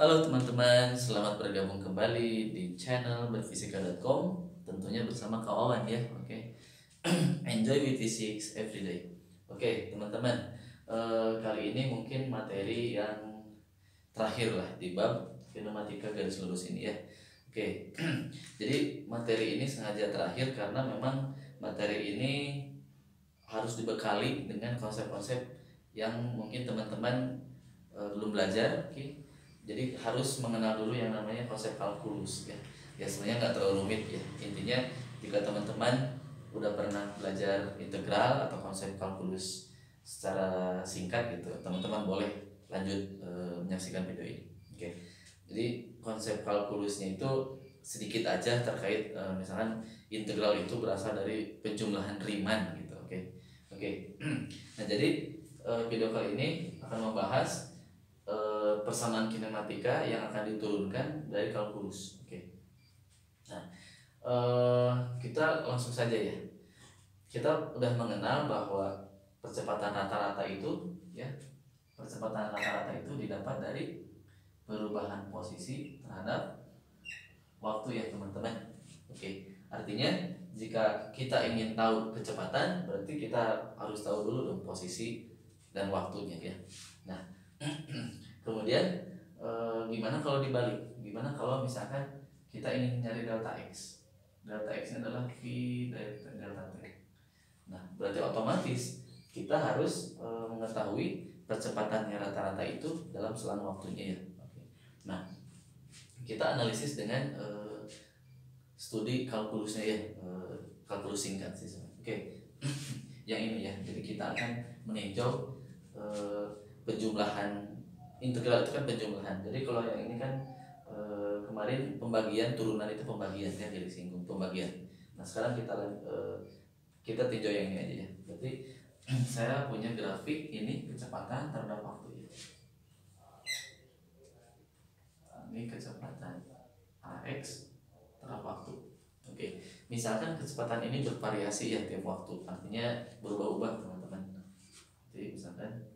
Halo teman-teman, selamat bergabung kembali di channel berfisika.com. Tentunya bersama Kak Wawan ya, oke. Enjoy with physics every day. Oke teman-teman, kali ini mungkin materi yang terakhir lah di bab kinematika garis lurus ini ya. Oke, jadi materi ini sengaja terakhir karena memang materi ini harus dibekali dengan konsep-konsep yang mungkin teman-teman belum belajar, oke. Jadi harus mengenal dulu yang namanya konsep kalkulus ya. Ya sebenarnya nggak terlalu rumit ya. Intinya jika teman-teman udah pernah belajar integral atau konsep kalkulus secara singkat gitu, teman-teman boleh lanjut menyaksikan video ini. Oke. Jadi konsep kalkulusnya itu sedikit aja terkait misalkan integral itu berasal dari penjumlahan Riemann gitu. Oke. Oke. Nah, jadi video kali ini akan membahas persamaan kinematika yang akan diturunkan dari kalkulus. Oke. Nah, kita langsung saja ya. Kita udah mengenal bahwa percepatan rata-rata itu ya, percepatan rata-rata itu didapat dari perubahan posisi terhadap waktu ya teman-teman. Oke. Artinya jika kita ingin tahu kecepatan, berarti kita harus tahu dulu dong posisi dan waktunya ya. Nah, kemudian gimana kalau dibalik? Gimana kalau misalkan kita ingin mencari delta x? Delta x ini adalah v delta t. Nah, berarti otomatis kita harus mengetahui percepatannya rata-rata itu dalam selang waktunya ya. Oke. Nah, kita analisis dengan studi kalkulusnya ya, kalkulus singkat sih. Oke. Yang ini ya. Jadi kita akan meninjau penjumlahan integral itu kan penjumlahan. Jadi kalau yang ini kan kemarin pembagian turunan itu pembagian kan, jadi singgung pembagian. Nah sekarang kita tinjau yang ini aja ya. Berarti saya punya grafik ini kecepatan terhadap waktu ya. Ini kecepatan AX terhadap waktu. Oke, misalkan kecepatan ini bervariasi ya tiap waktu, artinya berubah-ubah teman-teman. Jadi misalkan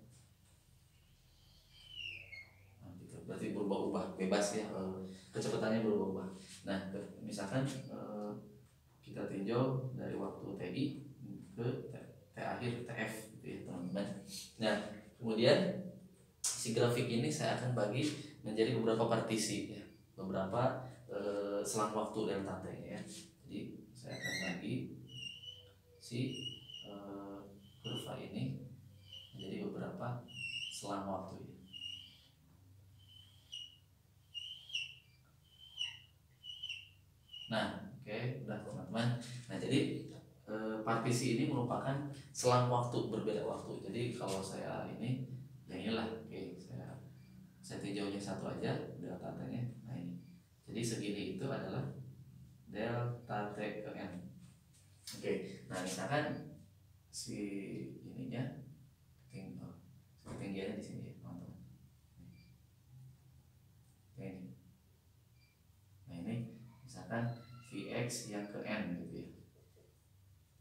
berarti berubah-ubah bebas ya, kecepatannya berubah-ubah. Nah misalkan kita tinjau dari waktu TI ke T akhir TF gitu ya teman-teman. Nah kemudian si grafik ini saya akan bagi menjadi beberapa partisi ya, beberapa selang waktu delta T ya. Jadi saya akan bagi si kurva ini menjadi beberapa selang waktu ya. Nah, oke, udah teman-teman. Nah, jadi partisi ini merupakan selang waktu, berbeda waktu. Jadi kalau saya ini, yang inilah, oke, saya tinjaunya satu aja, delta t-nya. Nah ini, jadi segini itu adalah delta t ke n. Oke, nah misalkan si ininya, ketinggiannya di sini ya, teman-teman. Ini. Nah ini misalkan Vx yang ke n gitu ya.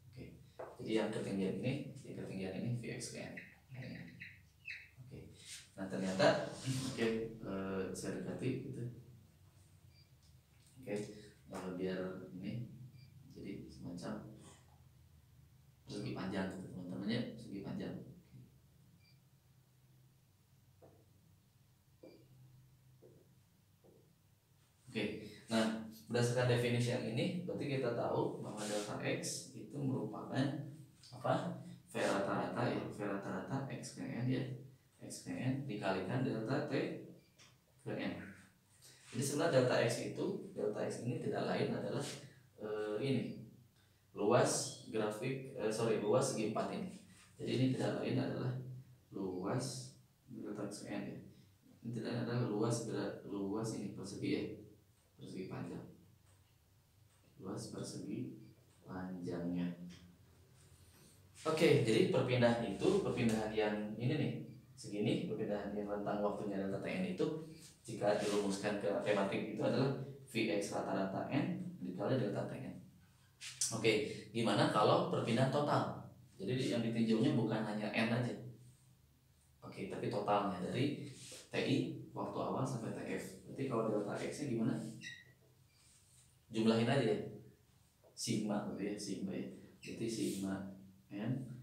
Oke. Jadi yang ketinggian ini Vx ke n. Oke. Nah ternyata oke, saya dekati gitu. Oke. Biar ini jadi semacam segi panjang gitu teman-teman ya, segi panjang. Oke. Nah, berdasarkan definisi yang ini, berarti kita tahu bahwa delta x itu merupakan apa? V rata-rata ya, V rata-rata x ke n ya, x ke n dikalikan delta t ke n. Jadi sebenarnya delta x ini tidak lain adalah ini luas grafik luas segi 4 ini. Jadi ini tidak lain adalah luas delta x ke n ya. Ini tidak lain adalah luas ini persegi ya, persegi panjang, luas persegi panjangnya. Oke, jadi perpindahan yang ini nih, segini, perpindahan yang rentang waktunya delta Tn itu jika dirumuskan ke matematik itu adalah Vx rata-rata n dikali delta Tn. Oke, gimana kalau perpindahan total? Jadi yang ditinjaunya bukan hanya n aja. Oke, tapi totalnya dari T TI waktu awal sampai TF. Berarti kalau delta X nya gimana? Jumlahin aja ya, sigma gitu ya, sigma ya. Berarti sigma N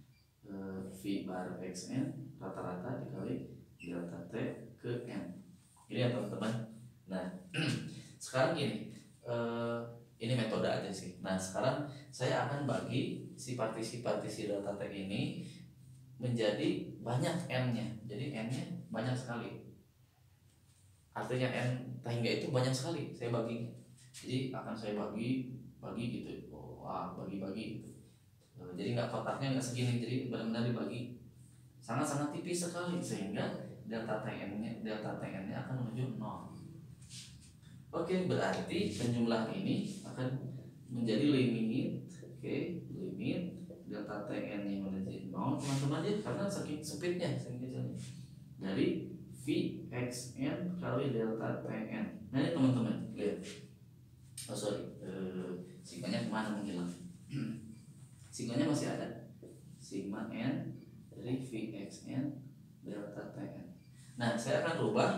V bar XN rata-rata dikali delta T ke N. Ini ya teman-teman. Nah sekarang gini, ini metode aja sih. Nah sekarang saya akan bagi si partisi delta T ini menjadi banyak N-nya. Jadi N-nya banyak sekali. Artinya N hingga itu banyak sekali saya bagi. Jadi akan saya bagi gitu. Bagi gitu. Jadi nggak kotaknya nggak segini. Jadi benar-benar dibagi sangat-sangat tipis sekali sehingga delta TN-nya akan menuju 0. Oke, berarti penjumlahan ini akan menjadi limit, limit delta Tn yang menuju 0 teman-teman ya, karena saking sempitnya, saking kecilnya, dari Vxn kali delta Tn. Nah ini teman-teman lihat, sigmanya kemana menghilang? Sigmanya masih ada, sigma n dari Vxn delta Tn. Nah saya akan rubah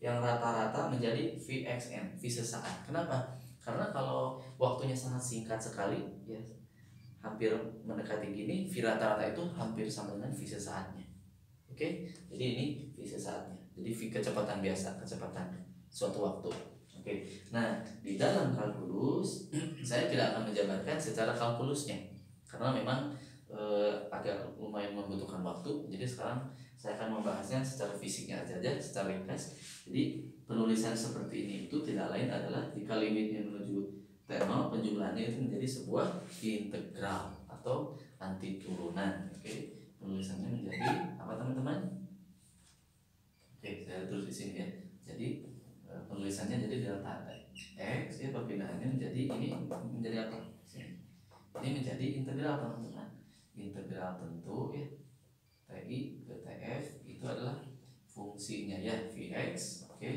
yang rata-rata menjadi Vxn, V sesaat. Kenapa? Karena kalau waktunya sangat singkat sekali, ya hampir mendekati gini, V rata-rata itu hampir sama dengan V sesaatnya. Oke, jadi ini V sesaatnya. Jadi V kecepatan biasa, kecepatan suatu waktu. Oke, nah di dalam kalkulus saya tidak akan menjabarkan secara kalkulusnya karena memang agak lumayan membutuhkan waktu. Jadi sekarang saya akan membahasnya secara fisiknya aja, secara ringkas. Jadi penulisan seperti ini itu tidak lain adalah jika limitnya menuju T0, penjumlahannya itu menjadi sebuah integral atau anti turunan. Oke, penulisannya menjadi apa teman-teman? Oke, saya tulis di sini ya. Jadi penulisannya jadi delta X ya, perpindahannya menjadi ini menjadi apa? Ini menjadi integral teman-teman. Integral tentu ya, TI ke TF itu adalah fungsinya ya Vx, oke,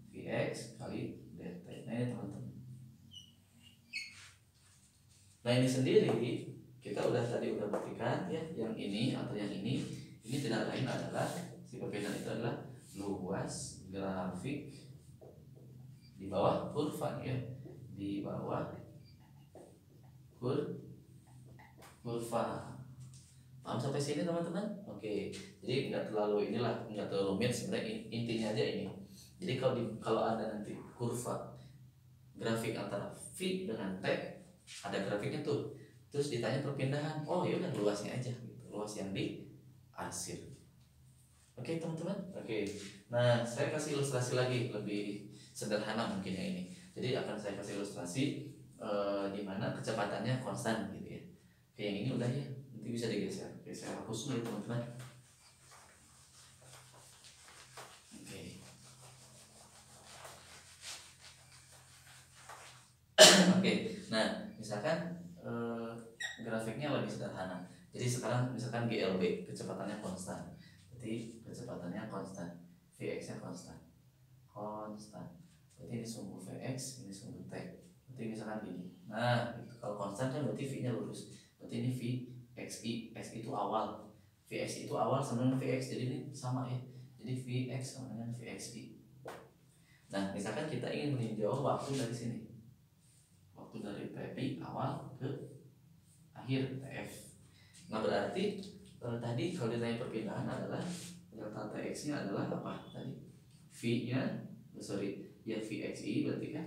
Vx kali dt. Nah ini teman-teman. Nah ini sendiri kita tadi udah buktikan ya, yang ini atau yang ini tidak lain adalah si perbedaan itu adalah luas grafik di bawah kurva ya, di bawah kurva. Paham sampai sini teman-teman? Oke, jadi nggak terlalu rumit sebenarnya, intinya aja ini. Jadi kalau ada nanti kurva grafik antara V dengan T, ada grafiknya tuh, terus ditanya perpindahan, oh ya udah luasnya aja gitu, luas yang diarsir. Oke teman-teman. Oke, nah saya kasih ilustrasi lagi lebih sederhana mungkin ya ini. Jadi akan saya kasih ilustrasi di mana kecepatannya konstan gitu ya. Oke, yang ini udah ya, nanti bisa digeser. Oke, saya hapus dulu ya teman-teman. Oke, nah misalkan grafiknya lebih sederhana. Jadi sekarang misalkan GLB kecepatannya konstan, berarti kecepatannya konstan, Vx nya konstan. Berarti ini sumbu Vx, ini sumbu T. Berarti misalkan gini. Nah, kalau konstan kan berarti V nya lurus. Berarti ini Vxi, x itu awal, Vx itu awal sama dengan Vx, jadi ini sama ya. Jadi Vx sama dengan Vxi. Nah, misalkan kita ingin meninjau waktu dari sini, waktu dari TI awal ke akhir TF. Nah berarti tadi kalau ditanya perpindahan adalah delta TX nya adalah apa tadi? V nya, Vxi berarti kan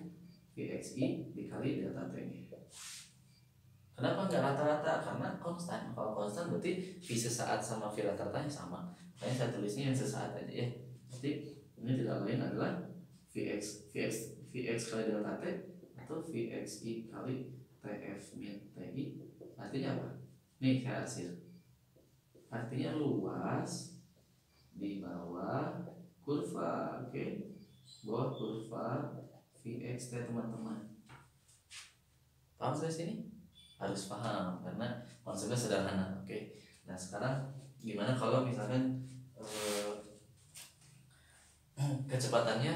Vxi dikali delta T nya. Kenapa nggak rata-rata? Karena konstan. Kalau konstan berarti V sesaat sama V rata-ratanya sama. Makanya saya tulisnya yang sesaat aja ya. Jadi ini tidak lain adalah Vx kali delta T atau Vxi kali TF min TI. Artinya apa? Nih saya arsir. Artinya luas di bawah kurva, oke? Bawah kurva Vxt teman-teman. Paham sampai sini? Harus paham karena konsepnya sederhana, oke? Nah sekarang gimana kalau misalkan kecepatannya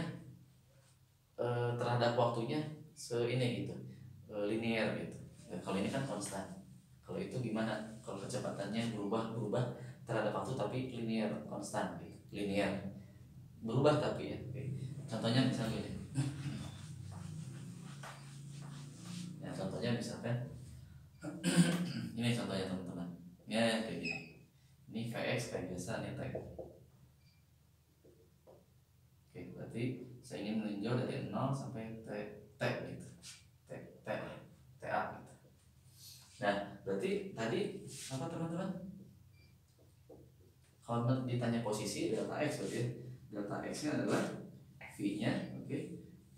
terhadap waktunya ini gitu, linear gitu. Nah, kalau ini kan konstan. Kalau itu gimana? Kalau kecepatannya berubah terhadap waktu tapi linear, konstan gitu, linear. berubah tapi ya. Oke. Contohnya misalnya gini. Ya contohnya misalkan ini contohnya teman-teman. Ya kayak gini. Ini Vx kayak biasa nih tag. Oke, berarti saya ingin meninjau dari 0 sampai T gitu. TA gitu. Nah, berarti tadi apa teman-teman? Kalau ditanya posisi delta x berarti ya, delta x nya adalah v nya, oke,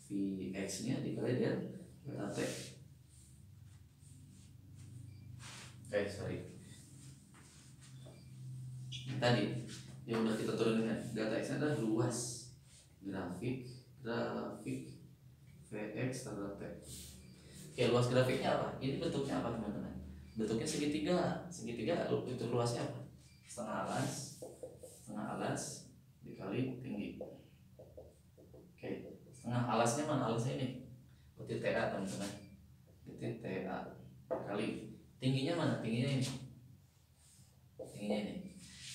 vx nya dikali delta t. Sorry. Tadi yang udah kita turunin delta x nya adalah luas grafik vx terhadap t. Oke, luas grafiknya apa? Ini bentuknya apa teman-teman? Bentuknya segitiga itu luasnya apa? Setengah alas dikali tinggi. Oke, setengah alasnya mana? Alasnya ini berarti TA teman-teman, berarti TA kali tingginya mana? Tingginya ini.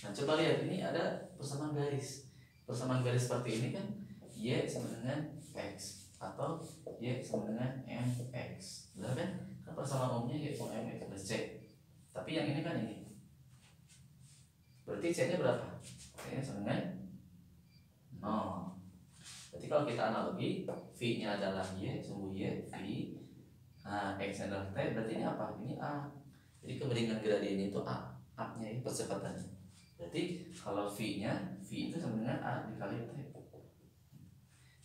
Nah coba lihat, ini ada persamaan garis seperti ini kan, Y sama dengan X atau Y sama dengan MX, benar kan? Kan persamaan umumnya Y sama MX plus C. Tapi yang ini kan ini, berarti C nya berapa? C nya sama dengan 0. Berarti kalau kita analogi, V nya adalah Y, sumbu Y, V, X nya adalah T, berarti ini apa? Ini A. Jadi kemiringan gradien itu A nya ini percepatannya. Berarti kalau V itu sama dengan A dikali T.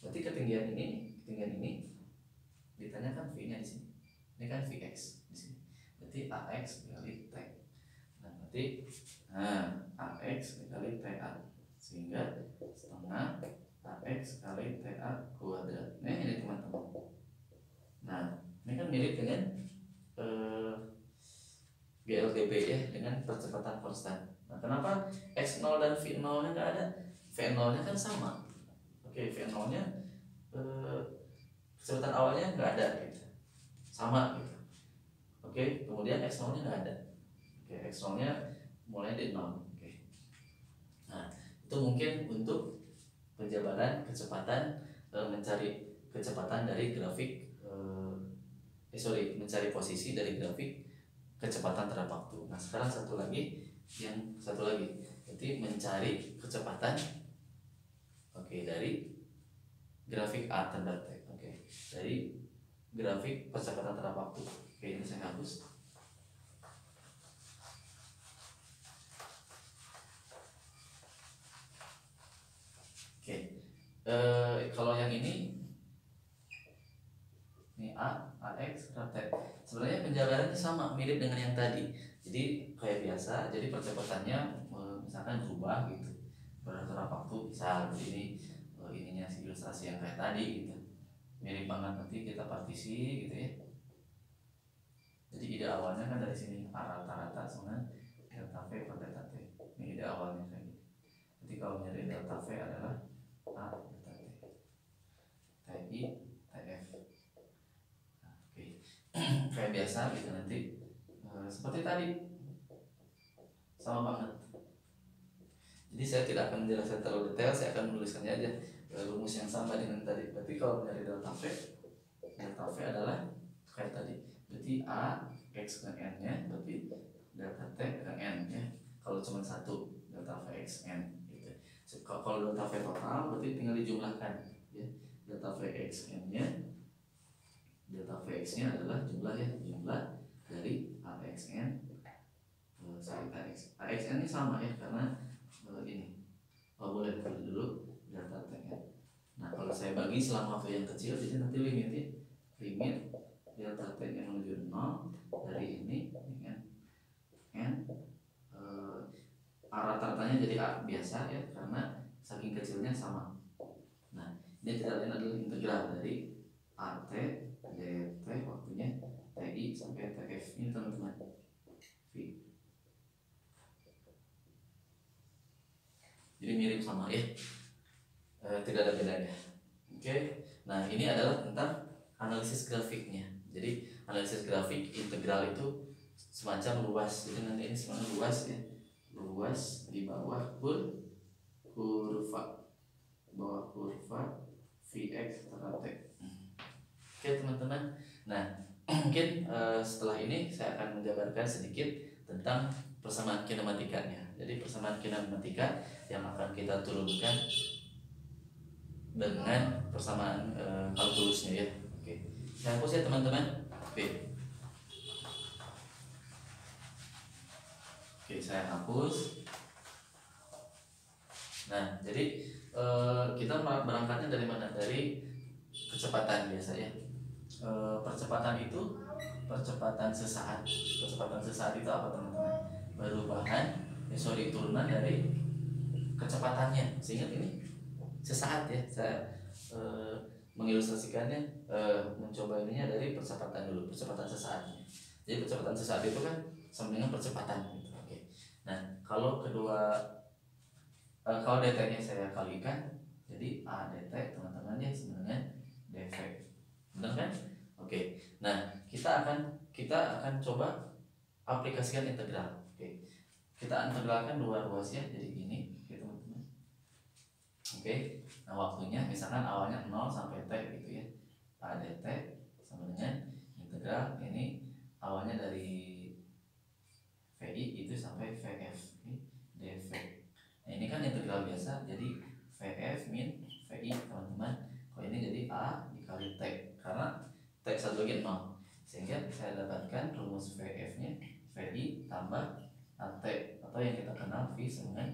Berarti ketinggian ini ditanyakan V nya di sini. Ini kan Vx di sini. Berarti AX dikali T. Nah, berarti AX dikali TA, sehingga setengah AX kali TA kuadrat. Nah ini teman-teman. Nah ini kan mirip dengan GLDB ya, dengan percepatan konstan. Nah kenapa X0 dan V0 nya nggak ada? V0 nya kan sama. Oke, V0 nya kecepatan awalnya nggak ada gitu, sama gitu. Oke, kemudian X0 nya nggak ada. Oke, X0 nya mulai dari 0. Oke. Nah itu mungkin untuk penjabaran kecepatan, mencari kecepatan dari grafik mencari posisi dari grafik kecepatan terhadap waktu. Nah sekarang satu lagi, berarti mencari kecepatan, dari grafik A terhadap T. Dari grafik percepatan terhadap waktu. Ini saya hapus. Kalau yang ini AX terhadap T. Sebenarnya penjabarannya sama, mirip dengan yang tadi. Jadi kayak biasa, jadi percepatannya misalkan berubah gitu terhadap waktu. Misal ini ininya ilustrasi yang kayak tadi gitu, mirip banget. Nanti kita partisi gitu ya. Jadi ide awalnya kan dari sini, A rata-rata sama delta V per delta T. Ini ide awalnya kayak gitu. Jadi kalau nyari delta V adalah A delta T, TI, TF. Kayak biasa gitu nanti seperti tadi, sama banget. Jadi saya tidak akan menjelaskan terlalu detail, saya akan menuliskannya aja rumus yang sama dengan tadi. Berarti kalau dari delta V adalah kayak tadi. Berarti A X ke N nya, berarti delta T ke N ya. Kalau cuma satu, delta V X N gitu. Kalau delta V total berarti tinggal dijumlahkan ya. Delta V X N nya, delta Vx nya adalah jumlah dari AXN AXN ini sama ya, karena ini boleh dulu delta T nya. Nah kalau saya bagi selama V yang kecil, jadi nanti limit delta T nya menuju 0 dari ini dengan N, rata-ratanya jadi A biasa ya, karena saking kecilnya sama. Nah ini tidak lain adalah integral dari AT dt waktunya TI sampai TF. Ini teman-teman V. Jadi mirip sama ya, tidak ada bedanya. Oke. Nah ini adalah tentang analisis grafiknya. Jadi analisis grafik integral itu semacam luas. Jadi nanti ini semacam luas ya, luas di bawah kurva bahwa kurva Vx setara T. Oke teman-teman. Nah mungkin setelah ini saya akan menjabarkan sedikit tentang persamaan kinematikanya. Jadi persamaan kinematika yang akan kita turunkan dengan persamaan kalkulusnya ya. Oke, saya hapus ya teman-teman. Oke, saya hapus. Nah, jadi kita berangkatnya dari mana? Dari kecepatan biasa ya. Percepatan itu percepatan sesaat. Percepatan sesaat itu apa teman-teman? Turunan dari kecepatannya. Sehingga ini sesaat ya. Saya mengilustrasikannya, mencoba ininya dari percepatan dulu, percepatan sesaatnya. Jadi percepatan sesaat itu kan sama dengan percepatan gitu. Oke. Nah, kalau kalau dt-nya saya kalikan, jadi a dt teman-teman ya sebenarnya dv. Benar kan? Oke. Nah, kita akan coba aplikasikan integral. Oke. Kita integralkan dua ruas ya. Jadi gini, oke teman-teman. Oke. Nah, waktunya misalkan awalnya 0 sampai t gitu ya. A dt sama dengan integral ini awalnya dari VI itu sampai VF dv. Nah, ini kan integral biasa, jadi VF min VI teman-teman. Kalau ini jadi A dikali T, karena T satu lagi 0, sehingga saya dapatkan rumus VF-nya VI tambah AT, atau yang kita kenal V sama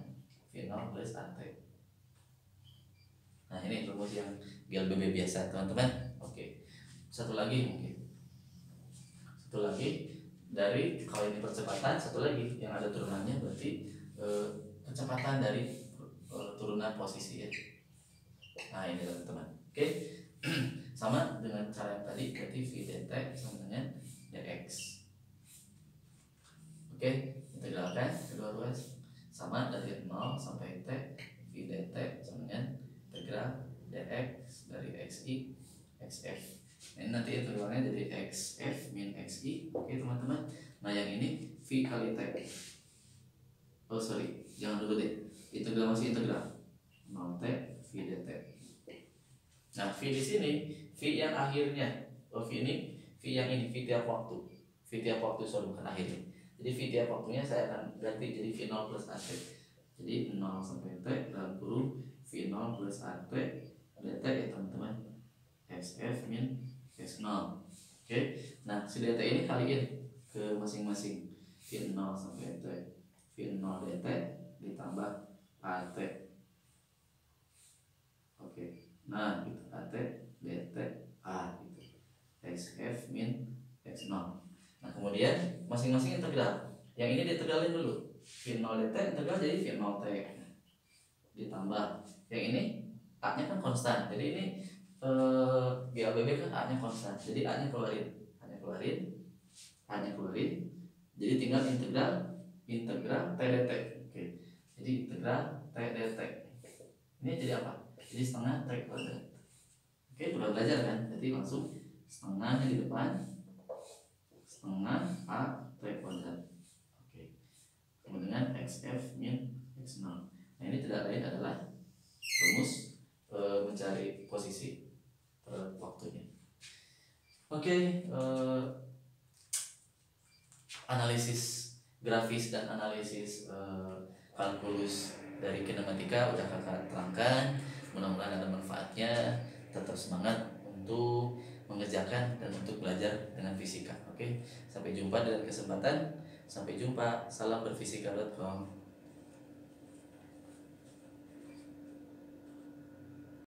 V0 plus AT. Nah, ini rumus yang GLBB biasa teman-teman. Oke, satu lagi dari, kalau ini percepatan, satu lagi yang ada turunannya berarti kecepatan dari turunan posisi ya. Nah, ini teman-teman. Oke. Sama dengan cara yang tadi, berarti V dt sama dengan dx. Oke, integralkan kedua ruas sama dari 0 sampai t, V dt sama dengan integral dx dari xi xf. Ini nanti integralnya jadi xf min xi. Oke teman-teman. Nah, yang ini V kali t. Oh sorry, jangan dulu deh. Integral masih integral 0 t V dt. Nah, V di sini, V yang akhirnya, V ini, V yang ini, V tiap waktu. V tiap waktu, sorry, bukan akhirnya. Jadi V tiap waktunya saya akan ganti jadi V0 plus AT. Jadi 0 sampai T dalam kurung V0 plus AT dt ya teman-teman. XF min X0. Oke. Nah, si dt ini kaliin ke masing-masing. V0 sampai T. V0 dt ditambah AT. Oke. Nah, gitu. AT dt A gitu. XF min X0. Nah, kemudian masing-masing integral. Yang ini ditegralin dulu. V0 dt integral jadi V0 t ditambah. Yang ini A-nya kan konstan. Jadi ini GLBB kan A-nya konstan. Jadi A-nya keluarin. Jadi tinggal integral T dt. Oke. Jadi integral T dt. Ini jadi apa? Jadi setengah T kuadrat. Oke, udah belajar kan? Jadi langsung setengahnya di depan, setengah A T kuadrat. Oke. Kemudian XF min X0. Nah, ini tidak lain adalah rumus mencari posisi waktunya. Oke, analisis grafis dan analisis kalkulus dari kinematika udah kakak terangkan. Mudah-mudahan ada manfaatnya. Tetap semangat untuk mengerjakan dan untuk belajar dengan fisika. Oke, sampai jumpa dalam kesempatan. Sampai jumpa. Salam berfisika.com.